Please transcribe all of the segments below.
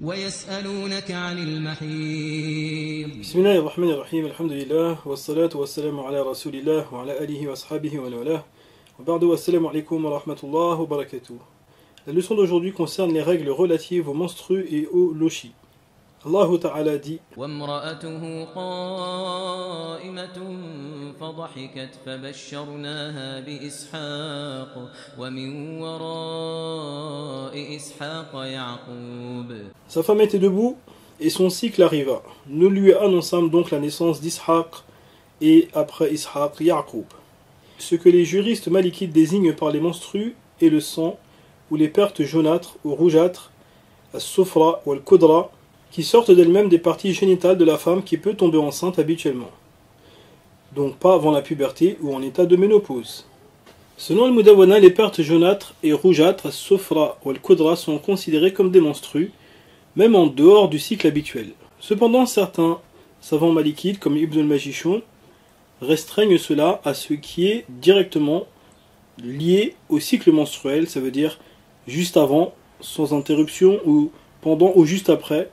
ويسألونك عن المحيض. بسم الله الرحمن الرحيم. الحمد لله والصلاة والسلام على رسول الله وعلى آله وأصحابه ومن والاه. وبعد والسلام عليكم wa rahmatullah wa barakatuh. La leçon d'aujourd'hui concerne les règles relatives aux menstrues et aux lochis. Allah Ta'ala dit: وامرأته قائمة فضحكت فبشرناها بإسحاق ومن وراء إسحاق يعقوب. Sa femme était debout et son cycle arriva. Nous lui annonçâmes donc la naissance d'Ishaq et après Ishaq, Yaqub. Ce que les juristes malikites désignent par les menstrues est le sang ou les pertes jaunâtres ou rougeâtres, as-sufra ou al-kudra, qui sortent d'elles-mêmes des parties génitales de la femme qui peut tomber enceinte habituellement. Donc pas avant la puberté ou en état de ménopause. Selon le Mudawana, les pertes jaunâtres et rougeâtres, as-sufra ou al-kudra, sont considérées comme des menstrues, même en dehors du cycle habituel. Cependant, certains savants malikites, comme Ibn al-Majichoun, restreignent cela à ce qui est directement lié au cycle menstruel, ça veut dire juste avant, sans interruption, ou pendant ou juste après,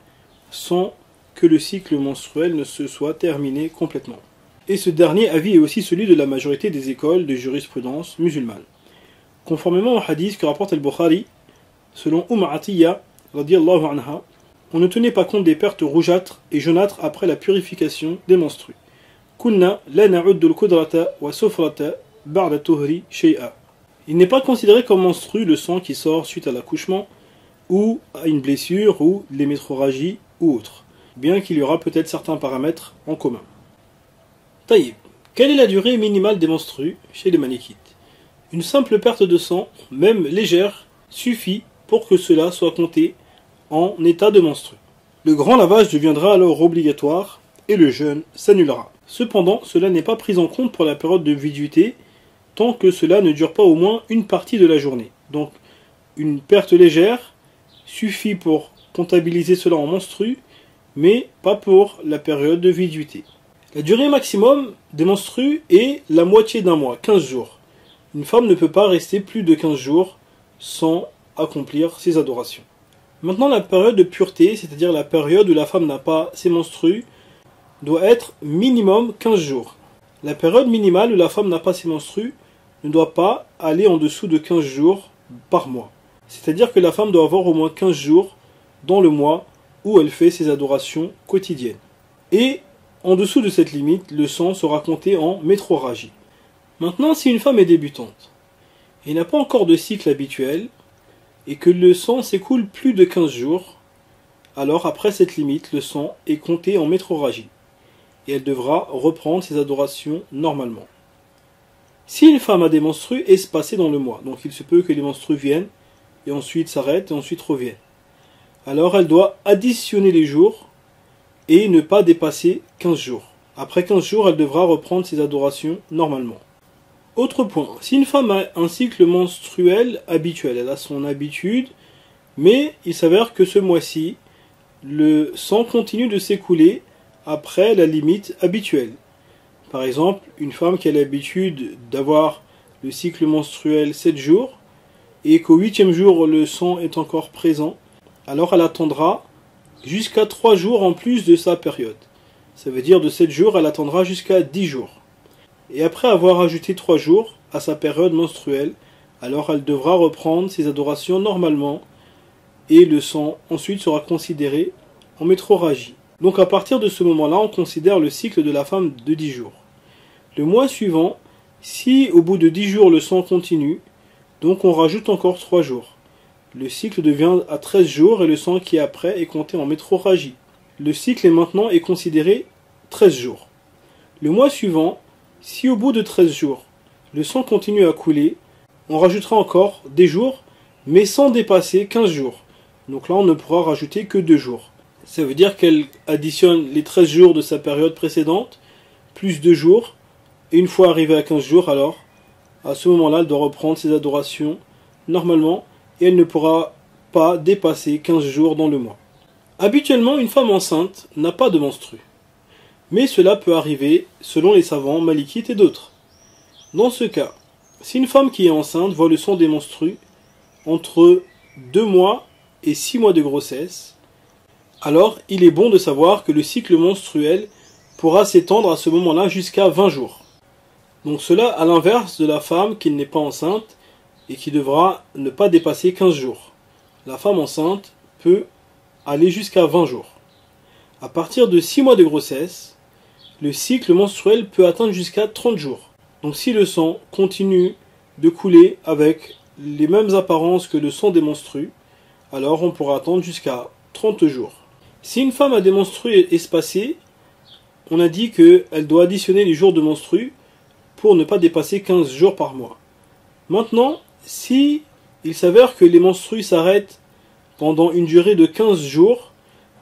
sans que le cycle menstruel ne se soit terminé complètement. Et ce dernier avis est aussi celui de la majorité des écoles de jurisprudence musulmane. Conformément au hadith que rapporte al-Bukhari, selon Atiyya, radiyallahu anha, on ne tenait pas compte des pertes rougeâtres et jaunâtres après la purification des menstrues. Kunna la na'uddu al-kudrata wa sufrata ba'da tuhri shay'a. Il n'est pas considéré comme menstru le sang qui sort suite à l'accouchement, ou à une blessure, ou l'hémétrorragie, ou autre, bien qu'il y aura peut-être certains paramètres en commun. Taïb. Quelle est la durée minimale des menstrues chez les malikites? Une simple perte de sang, même légère, suffit pour que cela soit compté en état de menstru. Le grand lavage deviendra alors obligatoire et le jeûne s'annulera. Cependant, cela n'est pas pris en compte pour la période de viduité tant que cela ne dure pas au moins une partie de la journée. Donc, une perte légère suffit pour comptabiliser cela en menstru, mais pas pour la période de viduité. La durée maximum des menstrues est la moitié d'un mois, 15 jours. Une femme ne peut pas rester plus de 15 jours sans accomplir ses adorations. Maintenant, la période de pureté, c'est-à-dire la période où la femme n'a pas ses menstrues, doit être minimum 15 jours. La période minimale où la femme n'a pas ses menstrues ne doit pas aller en dessous de 15 jours par mois. C'est-à-dire que la femme doit avoir au moins 15 jours dans le mois où elle fait ses adorations quotidiennes. Et en dessous de cette limite, le sang sera compté en métrorragie. Maintenant, si une femme est débutante et n'a pas encore de cycle habituel, et que le sang s'écoule plus de 15 jours, alors après cette limite, le sang est compté en métrorragie, et elle devra reprendre ses adorations normalement. Si une femme a des menstrues espacées dans le mois, donc il se peut que les menstrues viennent, et ensuite s'arrêtent, et ensuite reviennent, alors elle doit additionner les jours, et ne pas dépasser 15 jours. Après 15 jours, elle devra reprendre ses adorations normalement. Autre point, si une femme a un cycle menstruel habituel, elle a son habitude, mais il s'avère que ce mois-ci, le sang continue de s'écouler après la limite habituelle. Par exemple, une femme qui a l'habitude d'avoir le cycle menstruel 7 jours, et qu'au 8e jour le sang est encore présent, alors elle attendra jusqu'à 3 jours en plus de sa période. Ça veut dire de 7 jours, elle attendra jusqu'à 10 jours. Et après avoir ajouté 3 jours à sa période menstruelle, alors elle devra reprendre ses adorations normalement, et le sang ensuite sera considéré en métrorragie. Donc à partir de ce moment-là, on considère le cycle de la femme de 10 jours. Le mois suivant, si au bout de 10 jours le sang continue, donc on rajoute encore 3 jours. Le cycle devient à 13 jours et le sang qui est après est compté en métrorragie. Le cycle est considéré 13 jours. Le mois suivant, si au bout de 13 jours, le sang continue à couler, on rajoutera encore des jours, mais sans dépasser 15 jours. Donc là, on ne pourra rajouter que 2 jours. Ça veut dire qu'elle additionne les 13 jours de sa période précédente, plus 2 jours, et une fois arrivée à 15 jours, alors, à ce moment-là, elle doit reprendre ses adorations normalement, et elle ne pourra pas dépasser 15 jours dans le mois. Habituellement, une femme enceinte n'a pas de menstrues. Mais cela peut arriver selon les savants malikites et d'autres. Dans ce cas, si une femme qui est enceinte voit le sang des menstrues entre 2 mois et 6 mois de grossesse, alors il est bon de savoir que le cycle menstruel pourra s'étendre à ce moment-là jusqu'à 20 jours. Donc cela à l'inverse de la femme qui n'est pas enceinte et qui devra ne pas dépasser 15 jours. La femme enceinte peut aller jusqu'à 20 jours. À partir de 6 mois de grossesse, le cycle menstruel peut atteindre jusqu'à 30 jours. Donc si le sang continue de couler avec les mêmes apparences que le sang des menstrues, alors on pourra attendre jusqu'à 30 jours. Si une femme a des menstrues espacées, on a dit qu'elle doit additionner les jours de menstrues pour ne pas dépasser 15 jours par mois. Maintenant, si il s'avère que les menstrues s'arrêtent pendant une durée de 15 jours,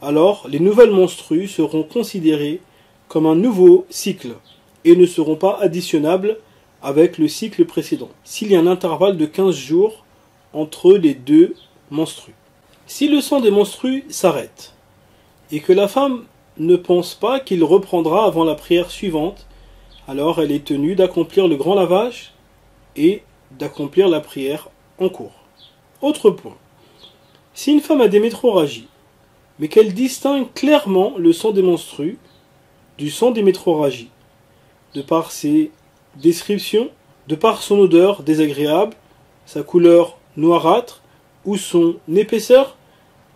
alors les nouvelles menstrues seront considérées comme un nouveau cycle et ne seront pas additionnables avec le cycle précédent, s'il y a un intervalle de 15 jours entre les deux menstrues. Si le sang des menstrues s'arrête et que la femme ne pense pas qu'il reprendra avant la prière suivante, alors elle est tenue d'accomplir le grand lavage et d'accomplir la prière en cours. Autre point, si une femme a des métrorragies, mais qu'elle distingue clairement le sang des menstrues du sang des métrorragies, de par ses descriptions, de par son odeur désagréable, sa couleur noirâtre ou son épaisseur,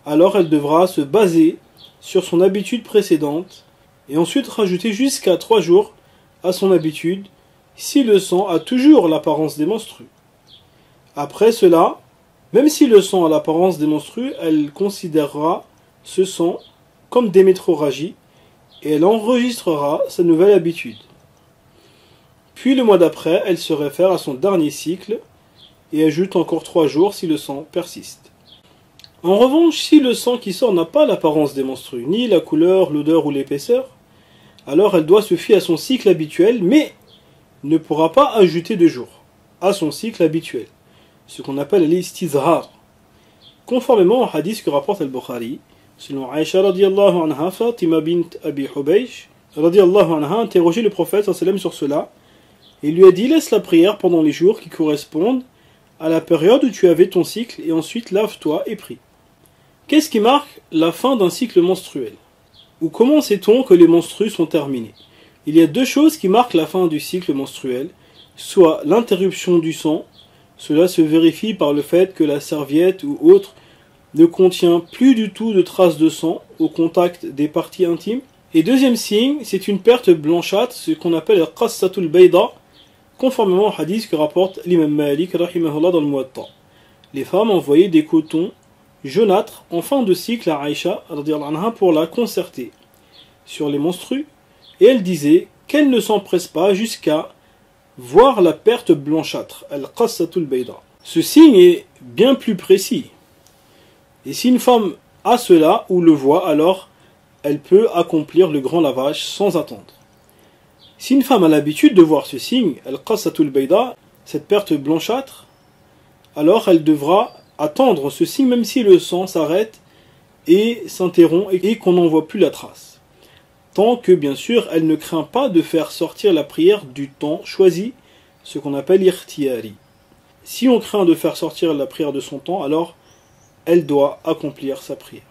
alors elle devra se baser sur son habitude précédente et ensuite rajouter jusqu'à 3 jours à son habitude si le sang a toujours l'apparence des menstrues. Après cela, même si le sang a l'apparence des menstrues, elle considérera ce sang comme des métrorragies et elle enregistrera sa nouvelle habitude. Puis le mois d'après, elle se réfère à son dernier cycle et ajoute encore 3 jours si le sang persiste. En revanche, si le sang qui sort n'a pas l'apparence des menstrues, ni la couleur, l'odeur ou l'épaisseur, alors elle doit se fier à son cycle habituel, mais ne pourra pas ajouter de jours à son cycle habituel, ce qu'on appelle l'istizhar. Conformément au hadith que rapporte al-Bukhari, selon Aïcha radiallahu anha, Fatima bint Abi Hubaysh radiallahu anha interrogé le prophète sallam sur cela et lui a dit: laisse la prière pendant les jours qui correspondent à la période où tu avais ton cycle et ensuite lave-toi et prie. Qu'est-ce qui marque la fin d'un cycle menstruel? Ou comment sait-on que les menstrues sont terminées? Il y a 2 choses qui marquent la fin du cycle menstruel, soit l'interruption du sang, cela se vérifie par le fait que la serviette ou autre ne contient plus du tout de traces de sang au contact des parties intimes. Et deuxième signe, c'est une perte blanchâtre, ce qu'on appelle le qassatul bayda, conformément au hadith que rapporte l'imam Malik rahimahullah dans le Muwatta. Les femmes envoyaient des cotons jaunâtres en fin de cycle à Aïcha radiyallahu anha pour la concerter sur les menstrues, et elle disait qu'elle ne s'empresse pas jusqu'à voir la perte blanchâtre, al-qassatul bayda. Ce signe est bien plus précis. Et si une femme a cela ou le voit, alors elle peut accomplir le grand lavage sans attendre. Si une femme a l'habitude de voir ce signe, al-qassatul bayda, cette perte blanchâtre, alors elle devra attendre ce signe même si le sang s'arrête et s'interrompt et qu'on n'en voit plus la trace. Tant que bien sûr elle ne craint pas de faire sortir la prière du temps choisi, ce qu'on appelle irtiyari. Si on craint de faire sortir la prière de son temps, alors elle doit accomplir sa prière.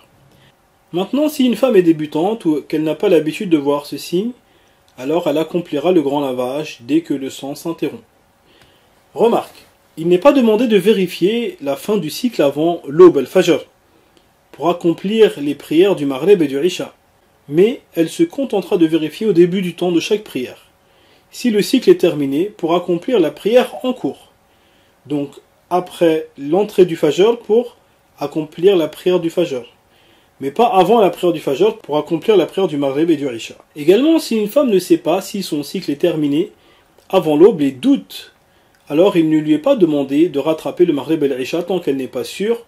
Maintenant, si une femme est débutante ou qu'elle n'a pas l'habitude de voir ce signe, alors elle accomplira le grand lavage dès que le sang s'interrompt. Remarque, il n'est pas demandé de vérifier la fin du cycle avant l'aube al-fajr pour accomplir les prières du maghrib et du isha, mais elle se contentera de vérifier au début du temps de chaque prière, si le cycle est terminé, pour accomplir la prière en cours. Donc après l'entrée du fajr pour accomplir la prière du fajr, mais pas avant la prière du fajr pour accomplir la prière du maghrib et du isha. Également, si une femme ne sait pas si son cycle est terminé avant l'aube et doute, alors il ne lui est pas demandé de rattraper le maghrib et l'isha tant qu'elle n'est pas sûre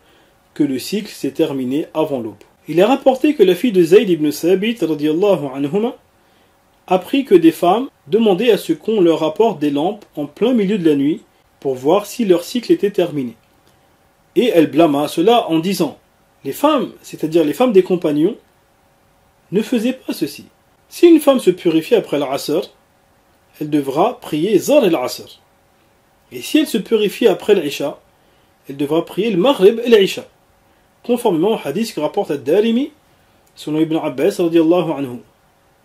que le cycle s'est terminé avant l'aube. Il est rapporté que la fille de Zayd ibn Sabit radiyallahu anhuma apprit que des femmes demandaient à ce qu'on leur apporte des lampes en plein milieu de la nuit pour voir si leur cycle était terminé. Et elle blâma cela en disant: les femmes, c'est-à-dire les femmes des compagnons, ne faisaient pas ceci. Si une femme se purifie après l'Asr, elle devra prier Zar el-Asr. Et si elle se purifie après l'Isha, elle devra prier le Maghrib et l'Isha. Conformément au hadith que rapporte Ad-Darimi selon Ibn Abbas radiyallahu anhu.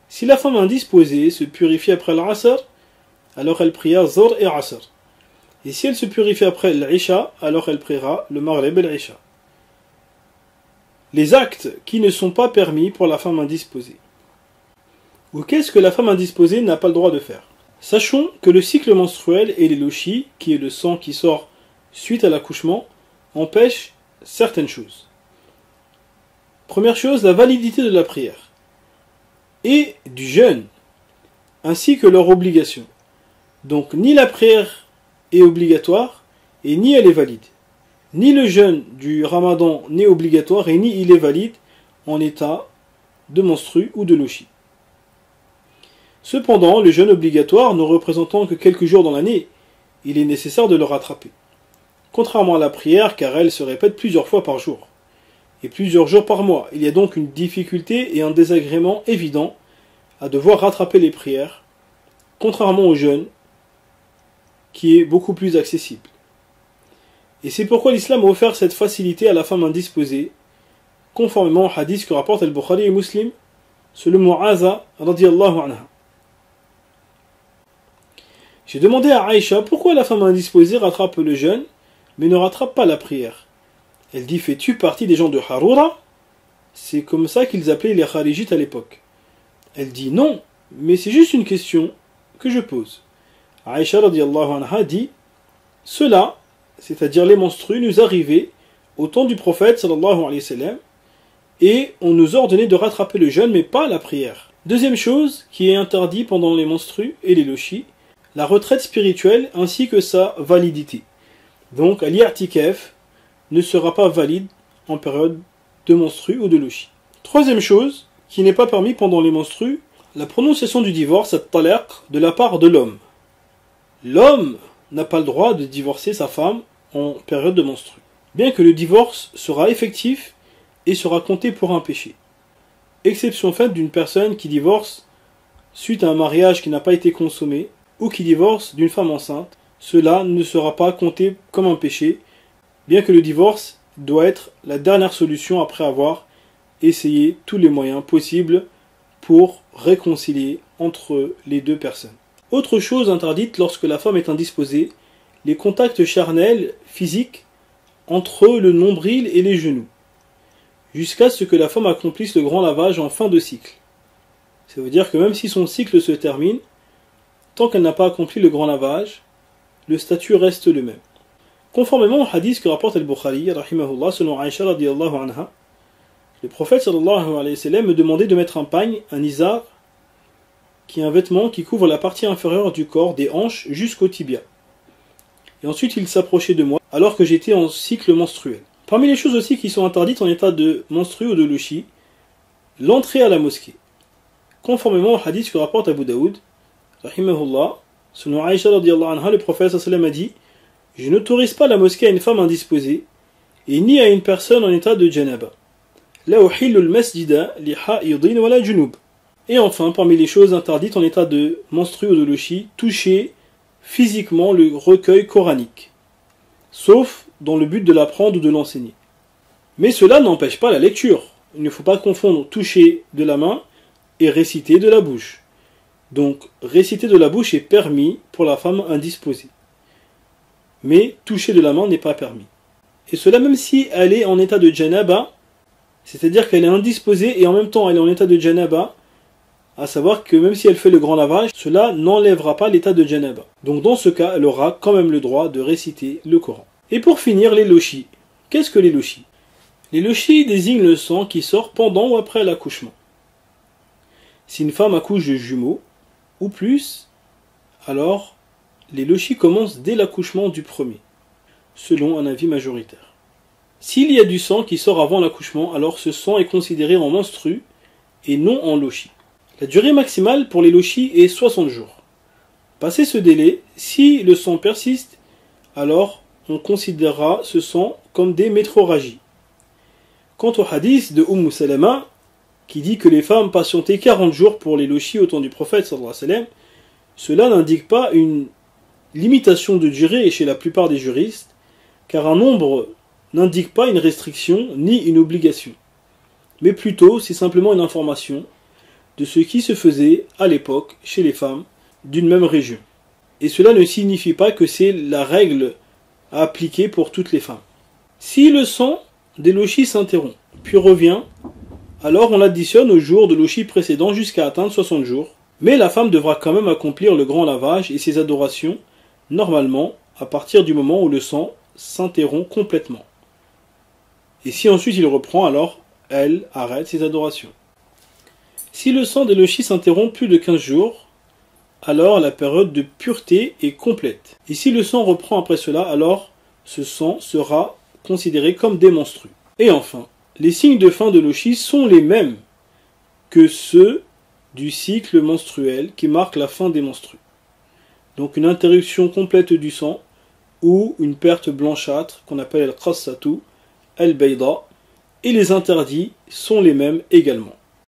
Si la femme indisposée se purifie après l'Asr, alors elle priera Zuhr et Asr. Et si elle se purifie après l'Isha, alors elle priera le Maghrib et l'Isha. Les actes qui ne sont pas permis pour la femme indisposée. Ou qu'est-ce que la femme indisposée n'a pas le droit de faire? Sachons que le cycle menstruel et les lochis, qui est le sang qui sort suite à l'accouchement, empêchent certaines choses. Première chose, la validité de la prière et du jeûne, ainsi que leur obligation. Donc ni la prière est obligatoire et ni elle est valide. Ni le jeûne du ramadan n'est obligatoire et ni il est valide en état de menstru ou de lochi. Cependant, le jeûne obligatoire ne représentant que quelques jours dans l'année, il est nécessaire de le rattraper. Contrairement à la prière, car elle se répète plusieurs fois par jour et plusieurs jours par mois. Il y a donc une difficulté et un désagrément évident à devoir rattraper les prières, contrairement au jeûne, qui est beaucoup plus accessible. Et c'est pourquoi l'islam a offert cette facilité à la femme indisposée, conformément au hadith que rapporte Al-Bukhari et Muslim, selon Mu'aza radiyallahu anha. J'ai demandé à Aïcha pourquoi la femme indisposée rattrape le jeûne, mais ne rattrape pas la prière. Elle dit: fais-tu partie des gens de Harura? C'est comme ça qu'ils appelaient les Kharijites à l'époque. Elle dit: non, mais c'est juste une question que je pose. Aïcha radiyallahu anha dit: cela, c'est-à-dire les menstrues, nous arrivaient au temps du prophète sallallahu alayhi wa sallam, et on nous ordonnait de rattraper le jeûne, mais pas la prière. Deuxième chose qui est interdit pendant les menstrues et les lochis, la retraite spirituelle ainsi que sa validité. Donc, l'I'tikaf ne sera pas valide en période de menstrues ou de lochis. Troisième chose qui n'est pas permis pendant les menstrues, la prononciation du divorce, at-talaq, de la part de l'homme. L'homme n'a pas le droit de divorcer sa femme en période de menstrues, bien que le divorce sera effectif et sera compté pour un péché. Exception faite d'une personne qui divorce suite à un mariage qui n'a pas été consommé, ou qui divorce d'une femme enceinte, cela ne sera pas compté comme un péché, bien que le divorce doit être la dernière solution après avoir essayé tous les moyens possibles pour réconcilier entre les deux personnes. Autre chose interdite lorsque la femme est indisposée, les contacts charnels physiques entre le nombril et les genoux, jusqu'à ce que la femme accomplisse le grand lavage en fin de cycle. Ça veut dire que même si son cycle se termine, tant qu'elle n'a pas accompli le grand lavage, le statut reste le même. Conformément au hadith que rapporte Al-Bukhari, rahimahullah, selon Aïcha radiyallahu anha, le prophète sallallahu alayhi wa sallam me demandait de mettre un pagne, un izar, qui est un vêtement qui couvre la partie inférieure du corps, des hanches jusqu'au tibia. Et ensuite il s'approchait de moi, alors que j'étais en cycle menstruel. Parmi les choses aussi qui sont interdites en état de menstru ou de lochi, l'entrée à la mosquée. Conformément au hadith que rapporte Abu Daoud, rahimahullah, selon Aïcha radiyallahu anha, le prophète sallallahu a dit: je n'autorise pas la mosquée à une femme indisposée et ni à une personne en état de janaba. La uhillu al-masjida li ha'idin wa la junub. Et enfin, parmi les choses interdites en état de menstru ou de lochi, toucher physiquement le recueil coranique, sauf dans le but de l'apprendre ou de l'enseigner. Mais cela n'empêche pas la lecture. Il ne faut pas confondre toucher de la main et réciter de la bouche. Donc, réciter de la bouche est permis pour la femme indisposée. Mais toucher de la main n'est pas permis. Et cela même si elle est en état de janaba, c'est-à-dire qu'elle est indisposée et en même temps elle est en état de janaba, à savoir que même si elle fait le grand lavage, cela n'enlèvera pas l'état de janaba. Donc dans ce cas, elle aura quand même le droit de réciter le Coran. Et pour finir, les lochis. Qu'est-ce que les lochis? Les lochis désignent le sang qui sort pendant ou après l'accouchement. Si une femme accouche de jumeaux, ou plus, alors les lochis commencent dès l'accouchement du premier, selon un avis majoritaire. S'il y a du sang qui sort avant l'accouchement, alors ce sang est considéré en menstru et non en lochi. La durée maximale pour les lochis est 60 jours. Passé ce délai, si le sang persiste, alors on considérera ce sang comme des métrorragies. Quant au hadith de Salama, qui dit que les femmes patientaient 40 jours pour les lochis au temps du prophète sallallahu alayhi wa sallam, cela n'indique pas une limitation de durée chez la plupart des juristes, car un nombre n'indique pas une restriction ni une obligation. mais plutôt c'est simplement une information de ce qui se faisait à l'époque chez les femmes d'une même région. Et cela ne signifie pas que c'est la règle à appliquer pour toutes les femmes. Si le sang des lochis s'interrompt, puis revient, alors on l'additionne au jour de lochis précédent jusqu'à atteindre 60 jours. Mais la femme devra quand même accomplir le grand lavage et ses adorations, normalement, à partir du moment où le sang s'interrompt complètement. Et si ensuite il reprend, alors elle arrête ses adorations. Si le sang des lochis s'interrompt plus de 15 jours, alors la période de pureté est complète. Et si le sang reprend après cela, alors ce sang sera considéré comme des menstrues. Et enfin, les signes de fin de lochis sont les mêmes que ceux du cycle menstruel qui marque la fin des menstrues. Donc une interruption complète du sang ou une perte blanchâtre qu'on appelle el-qassatu, el-bayda, et les interdits sont les mêmes également.